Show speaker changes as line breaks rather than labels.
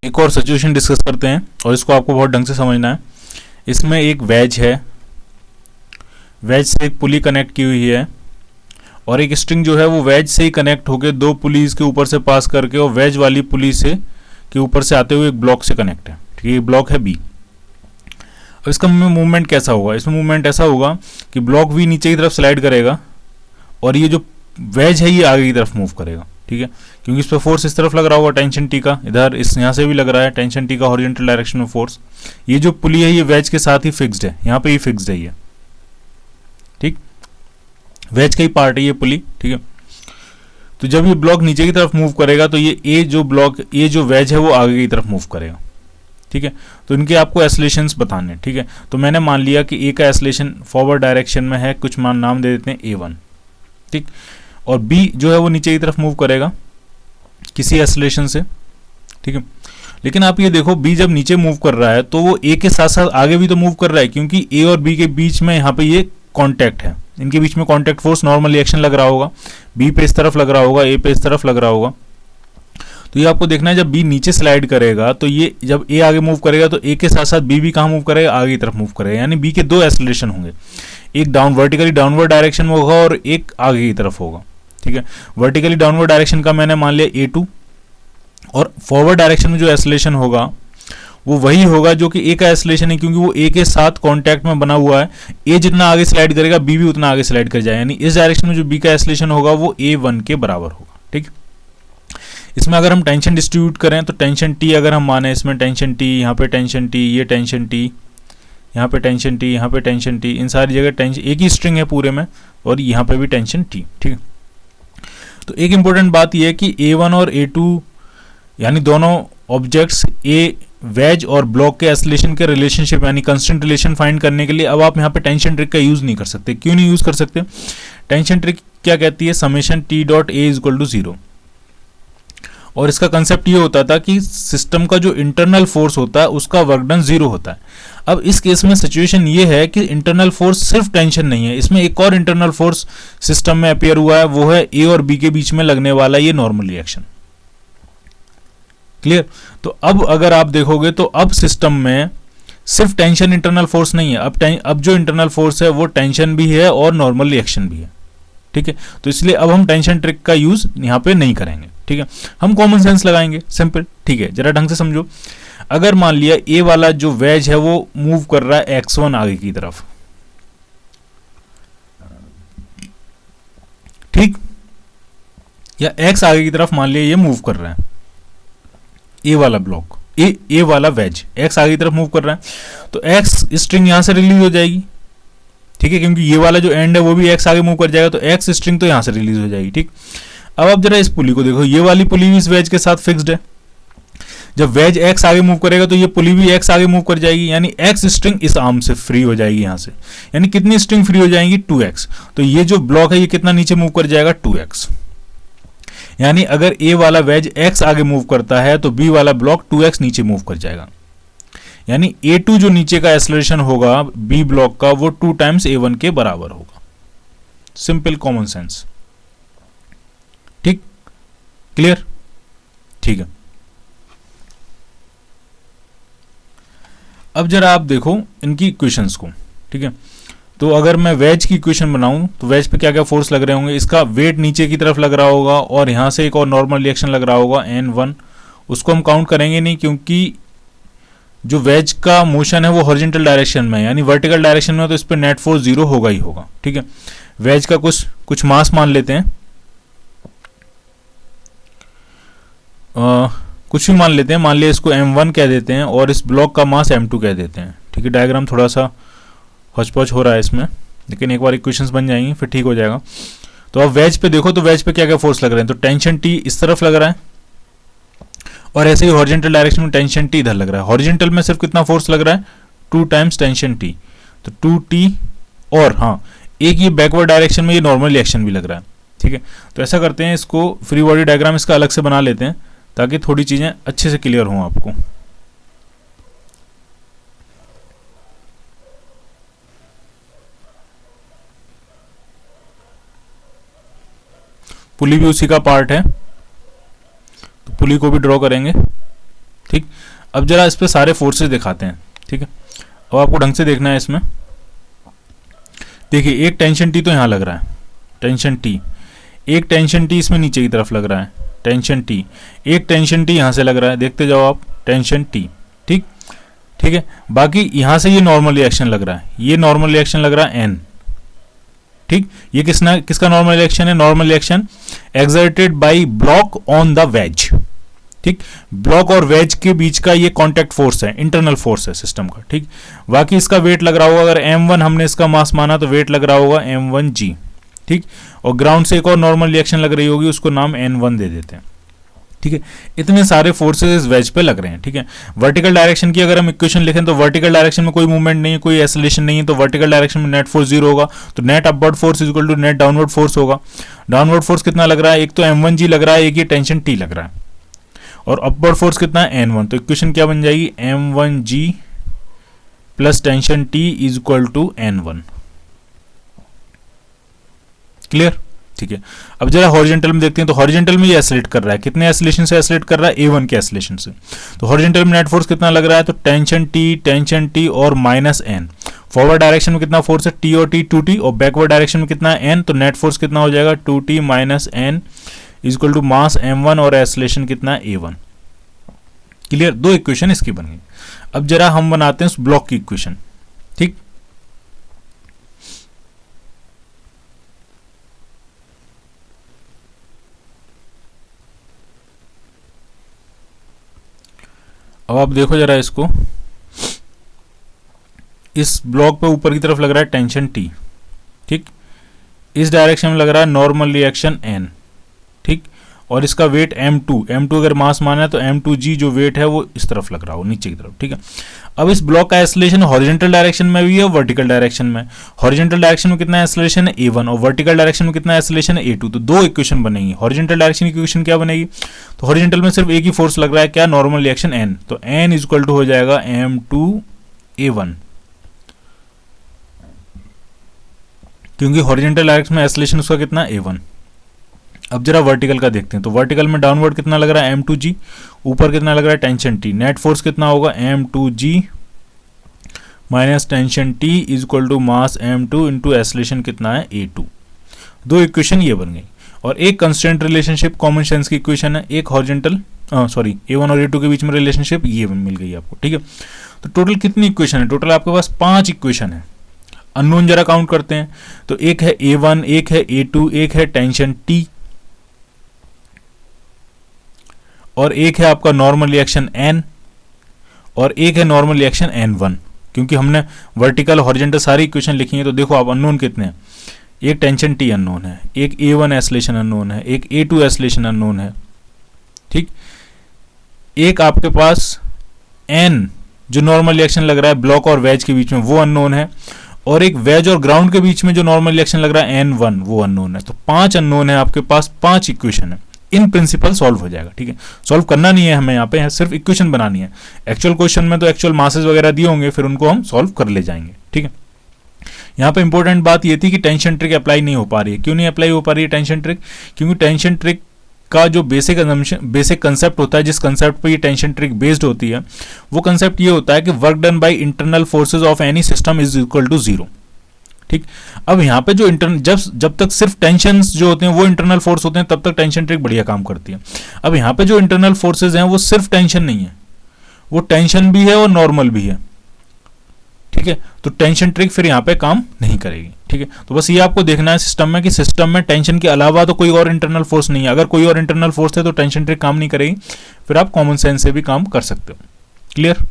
एक और situation discuss करते हैं और इसको आपको बहुत ढंग से समझना है। इसमें एक वेज है, वेज से एक पुली कनेक्ट की हुई है और एक स्ट्रिंग जो है वो वेज से ही कनेक्ट होकर दो पुलीज के ऊपर से पास करके और वेज वाली पुली से के ऊपर से आते हुए एक ब्लॉक से कनेक्ट है। ठीक है, ये ब्लॉक है बी। अब इसका मूवमेंट कैसा होगा? इसमें मूवमेंट ऐसा होगा कि ब्लॉक वी नीचे की तरफ स्लाइड करेगा और ये जो वेज है ये आगे की तरफ मूव करेगा। ठीक है, क्योंकि इस पर फोर्स इस तरफ लग रहा होगा टेंशन टी का, इधर इस यहाँ से भी लग रहा है टेंशन टी का हॉरिजॉन्टल डायरेक्शन में फोर्स। ये जो पुली है ये वेज के साथ ही फिक्स्ड है, यहाँ पे ही फिक्स्ड है ये। ठीक, वेज का ही पार्ट है ये पुली। ठीक है, तो जब ये ब्लॉक नीचे की तरफ मूव करेगा तो ये ए जो ब्लॉक, ये जो वेज है वो आगे की तरफ मूव करेगा। ठीक है, तो इनके आपको एसलेशंस बताने। ठीक है, तो मैंने मान लिया कि ए का एसलेशन फॉरवर्ड डायरेक्शन में है, कुछ नाम दे देते हैं A1। ठीक, और बी जो है वो नीचे की तरफ मूव करेगा किसी एसलेशन से। ठीक है, लेकिन आप ये देखो बी जब नीचे मूव कर रहा है तो वो ए के साथ साथ आगे भी तो मूव कर रहा है, क्योंकि ए और बी के बीच में यहाँ पे ये कॉन्टैक्ट है, इनके बीच में कॉन्टैक्ट फोर्स नॉर्मल रिएक्शन लग रहा होगा, बी पे इस तरफ लग रहा होगा, ए पे इस तरफ लग रहा होगा। तो ये आपको देखना है जब बी नीचे स्लाइड करेगा तो ये जब ए आगे मूव करेगा तो ए के साथ साथ बी भी कहाँ मूव करेगा? आगे की तरफ मूव करेगा। यानी बी के दो एक्सेलरेशन होंगे, एक वर्टिकली डाउनवर्ड डायरेक्शन में होगा और एक आगे की तरफ होगा। ठीक है, वर्टिकली डाउनवर्ड डायरेक्शन का मैंने मान लिया A2 और फॉरवर्ड डायरेक्शन में जो एक्सेलरेशन होगा वो वही होगा जो कि ए का एक्सेलरेशन है, क्योंकि वो ए के साथ कांटेक्ट में बना हुआ है। ए जितना आगे स्लाइड करेगा बी भी उतना आगे स्लाइड कर जाएगा, यानी इस डायरेक्शन में जो बी का एक्सेलरेशन होगा वो A1 के बराबर होगा। ठीक, इसमें अगर हम टेंशन डिस्ट्रीब्यूट करें तो टेंशन टी अगर हम माने, इसमें टेंशन टी, यहाँ पे टेंशन टी, ये टेंशन टी, यहाँ पे टेंशन टी, यहाँ पे टेंशन टी, इन सारी जगह टेंशन, एक ही स्ट्रिंग है पूरे में और यहाँ पे भी टेंशन टी। ठीक है, तो एक इंपॉर्टेंट बात यह है कि A1 और A2 यानी दोनों ऑब्जेक्ट्स ए वेज और ब्लॉक के एक्सेलरेशन के रिलेशनशिप यानी कांस्टेंट रिलेशन फाइंड करने के लिए अब आप यहाँ पे टेंशन ट्रिक का यूज नहीं कर सकते। क्यों नहीं यूज कर सकते? टेंशन ट्रिक क्या कहती है? Summation T dot A equal to 0। और इसका कंसेप्ट ये होता था कि सिस्टम का जो इंटरनल फोर्स होता है उसका वर्क डन 0 होता है। अब इस केस में सिचुएशन ये है कि इंटरनल फोर्स सिर्फ टेंशन नहीं है, इसमें एक और इंटरनल फोर्स सिस्टम में अपीयर हुआ है, वो है ए और बी के बीच में लगने वाला ये नॉर्मल रिएक्शन। क्लियर? तो अब अगर आप देखोगे तो अब सिस्टम में सिर्फ टेंशन इंटरनल फोर्स नहीं है, अब जो इंटरनल फोर्स है वो टेंशन भी है और नॉर्मल रिएक्शन भी है। ठीक है, तो इसलिए अब हम टेंशन ट्रिक का यूज यहां पे नहीं करेंगे। ठीक है, हम कॉमन सेंस लगाएंगे, सिंपल। ठीक है, जरा ढंग से समझो। अगर मान लिया ए वाला जो वेज है वो मूव कर रहा है x1 आगे की तरफ, ठीक, या x आगे की तरफ मान लिया ये मूव कर रहा है, ए वाला ब्लॉक, ए वाला वेज x आगे की तरफ मूव कर रहा है, तो x स्ट्रिंग यहां से रिलीज हो जाएगी। ठीक है, क्योंकि ये वाला जो एंड है वो भी x आगे मूव कर जाएगा, तो x स्ट्रिंग तो यहां से रिलीज हो जाएगी। ठीक, अब आप जरा इस पुली को देखो, ये वाली पुली भी इस वेज के साथ फिक्स्ड है। जब वेज x आगे मूव करेगा तो ये पुली भी x आगे मूव कर जाएगी, यानी x स्ट्रिंग इस आर्म से फ्री हो जाएगी यहां से। यानी कितनी स्ट्रिंग फ्री हो जाएंगी? 2x। तो ये जो ब्लॉक है ये कितना नीचे मूव कर जाएगा? 2x। यानी अगर a वाला वेज x आगे मूव करता है तो b वाला ब्लॉक 2x नीचे मूव कर जाएगा। यानी A2 जो नीचे का एक्सेलरेशन होगा b ब्लॉक का वो 2 टाइम्स A1 के बराबर होगा। Simple common sense. ठीक, क्लियर? ठीक है, अब जरा आप देखो इनकी इक्वेशंस को। ठीक है, तो अगर मैं वेज की इक्वेशन बनाऊं तो वेज पे क्या क्या फोर्स लग रहे होंगे? इसका वेट नीचे की तरफ लग रहा होगा और यहां से एक और नॉर्मल रिएक्शन लग रहा होगा N1। उसको हम काउंट करेंगे नहीं, क्योंकि जो वेज का मोशन है वो हॉरिजॉन्टल डायरेक्शन में है, यानी वर्टिकल डायरेक्शन में, तो इस पर नेट फोर्स 0 होगा ही होगा। ठीक है, वेज का कुछ मास मान लेते हैं, कुछ भी मान लेते हैं, मान लिया इसको M1 कह देते हैं और इस ब्लॉक का मास M2 कह देते हैं। ठीक है, डायग्राम थोड़ा सा हौच-पौच हो रहा है इसमें, लेकिन एक बार इक्वेशंस बन जाएंगी फिर ठीक हो जाएगा। तो अब वेज पे देखो, तो वेज पे क्या क्या फोर्स लग रहे हैं? तो टेंशन टी इस तरफ लग रहा है और ऐसे ही हॉरिजॉन्टल डायरेक्शन में टेंशन टी इधर लग रहा है। हॉरिजॉन्टल में सिर्फ कितना फोर्स लग रहा है? 2 टाइम्स टेंशन टी, तो 2t, और हाँ एक ये बैकवर्ड डायरेक्शन में ये नॉर्मल रिएक्शन भी लग रहा है। ठीक है, तो ऐसा करते हैं, इसको फ्री बॉडी डायग्राम इसका अलग से बना लेते हैं ताकि थोड़ी चीजें अच्छे से क्लियर हों आपको। पुली भी उसी का पार्ट है, तो पुली को भी ड्रॉ करेंगे। ठीक, अब जरा इस पे सारे फोर्सेस दिखाते हैं। ठीक है, अब आपको ढंग से देखना है इसमें। देखिए एक टेंशन टी तो यहाँ लग रहा है, टेंशन टी, एक टेंशन टी इसमें नीचे की तरफ लग रहा है, टेंशन टी, एक टेंशन टी यहाँ से लग रहा है, देखते जाओ आप, टेंशन टी। ठीक, ठीक है, बाकी यहाँ से ये नॉर्मल रिएक्शन लग रहा है, ये नॉर्मल रिएक्शन लग रहा है एन। ठीक, ये किसका नॉर्मल रिएक्शन है? Normal reaction exerted by block on the ways. ठीक, ब्लॉक और वेज के बीच का ये कांटेक्ट फोर्स है, इंटरनल फोर्स है सिस्टम का। ठीक, बाकी इसका वेट लग रहा होगा, अगर m1 हमने इसका मास माना तो वेट लग रहा होगा m1g। ठीक, और ग्राउंड से एक और नॉर्मल रिएक्शन लग रही होगी, उसको नाम n1 दे देते हैं। ठीक है, इतने सारे फोर्सेस इस वेज पे लग रहे हैं। ठीक है, वर्टिकल डायरेक्शन की अगर हम इक्वेशन लिखें तो वर्टिकल डायरेक्शन में कोई मूवमेंट नहीं है, कोई एक्सेलरेशन नहीं है, तो वर्टिकल डायरेक्शन में नेट फोर्स 0 होगा, तो net upward force equal to net downward force होगा। डाउनवर्ड फोर्स कितना लग रहा है? एक तो m1g लग रहा है, एक ये टेंशन t लग रहा है, और अपवर्ड फोर्स कितना है? n1। तो इक्वेशन क्या बन जाएगी? m1g plus tension t is equal to n1। Clear? ठीक है, अब जरा हॉरिजॉन्टल में देखते हैं, तो हॉरिजॉन्टल में ये एसिलेट कर रहा है, कितने एसिलेशन से एसिलेट कर रहा है? a1 के एसिलेशन से। तो हॉरिजॉन्टल में नेट फोर्स कितना लग रहा है? तो टेंशन t और माइनस n। फॉरवर्ड डायरेक्शन में कितना फोर्स है? t और t 2t, और बैकवर्ड डायरेक्शन में कितना है? n। तो नेट फोर्स कितना हो जाएगा? 2t minus n is equal to mass m1 और एसिलेशन कितना है? a1। क्लियर? दो इक्वेशन इसकी बन गई। अब जरा हम बनाते हैं उस ब्लॉक की इक्वेशन। ठीक, अब आप देखो जरा इसको, इस ब्लॉक पे ऊपर की तरफ लग रहा है टेंशन टी। ठीक, इस डायरेक्शन में लग रहा है नॉर्मल रिएक्शन n। ठीक, और इसका वेट m2 अगर मास माना है तो m2g जो वेट है वो इस तरफ लग रहा हो, नीचे की तरफ। ठीक है, अब इस ब्लॉक का एक्सेलरेशन हॉरिजॉन्टल डायरेक्शन में भी है, वर्टिकल डायरेक्शन में। हॉरिजॉन्टल डायरेक्शन में कितना एक्सेलरेशन है? a1, और वर्टिकल डायरेक्शन में कितना एक्सेलरेशन है? a2। तो दो इक्वेशन बनेगी। हॉरिजॉन्टल डायरेक्शन की इक्वेशन क्या बनेगी? तो हॉरिजॉन्टल में सिर्फ एक ही फोर्स लग रहा है, क्या? Normal reaction n। तो n इज इक्वल टू हो जाएगा m2a1, क्योंकि हॉरिजॉन्टल डायरेक्शन में एक्सेलरेशन उसका कितना? a1। अब जरा वर्टिकल का देखते हैं, तो वर्टिकल में डाउनवर्ड कितना लग रहा है? m2g, ऊपर कितना लग रहा है? Tension t। नेट फोर्स कितना होगा? m2g minus tension t is equal to mass m2 into acceleration कितना है? a2। दो इक्वेशन ये बन गई, और एक कंस्टेंट रिलेशनशिप कॉमन सेंस की इक्वेशन है, एक हॉरिजॉन्टल a1 और a2 के बीच में रिलेशनशिप ये मिल गई आपको। ठीक है, तो टोटल कितनी इक्वेशन है? टोटल आपके पास 5 इक्वेशन है। अननोन जरा काउंट करते हैं, तो एक है a1, एक है a2, एक है टेंशन t, और एक है आपका नॉर्मल रिएक्शन n, और एक है नॉर्मल रिएक्शन n1। क्योंकि हमने वर्टिकल हॉरिजॉन्टल सारी इक्वेशन लिखी है, तो देखो आप अननोन कितने हैं। एक टेंशन t अननोन है, एक a1 एसिलेशन अननोन है, एक a2 एसिलेशन अननोन है। ठीक, एक आपके पास n जो नॉर्मल रिएक्शन लग रहा है ब्लॉक और वेज के बीच में वो अननोन है, और एक वेज और ग्राउंड के बीच में जो नॉर्मल रिएक्शन लग रहा है n1 वो अननोन है। तो 5 अननोन है आपके पास, 5 इक्वेशन है। इन प्रिंसिपल सॉल्व हो जाएगा। ठीक है, सॉल्व करना नहीं है हमें, यहाँ पे सिर्फ इक्वेशन बनानी है। एक्चुअल क्वेश्चन में तो एक्चुअल मासेस वगैरह दिए होंगे, फिर उनको हम सॉल्व कर ले जाएंगे। ठीक है, यहाँ पे इंपॉर्टेंट बात ये थी कि टेंशन ट्रिक अप्लाई नहीं हो पा रही है। क्यों नहीं अप्लाई हो पा रही है टेंशन ट्रिक? क्योंकि टेंशन ट्रिक का जो बेसिक कंसेप्ट होता है, जिस कंसेप्ट पर ये टेंशन ट्रिक बेस्ड होती है, वो कंसेप्ट ये होता है कि work done by internal forces of any system is equal to 0। ठीक, अब यहाँ पे जो जब तक सिर्फ टेंशन जो होते हैं वो इंटरनल फोर्स होते हैं, तब तक टेंशन ट्रिक बढ़िया काम करती है। अब यहाँ पे जो इंटरनल फोर्सेज हैं वो सिर्फ टेंशन नहीं है, वो टेंशन भी है और नॉर्मल भी है। ठीक है, तो टेंशन ट्रिक फिर यहाँ पे काम नहीं करेगी। ठीक है, तो बस ये आपको देखना है सिस्टम में कि सिस्टम में टेंशन के अलावा तो कोई और इंटरनल फोर्स नहीं है। अगर कोई और इंटरनल फोर्स है तो टेंशन ट्रिक काम नहीं करेगी, फिर आप कॉमन सेंस से भी काम कर सकते हो। क्लियर?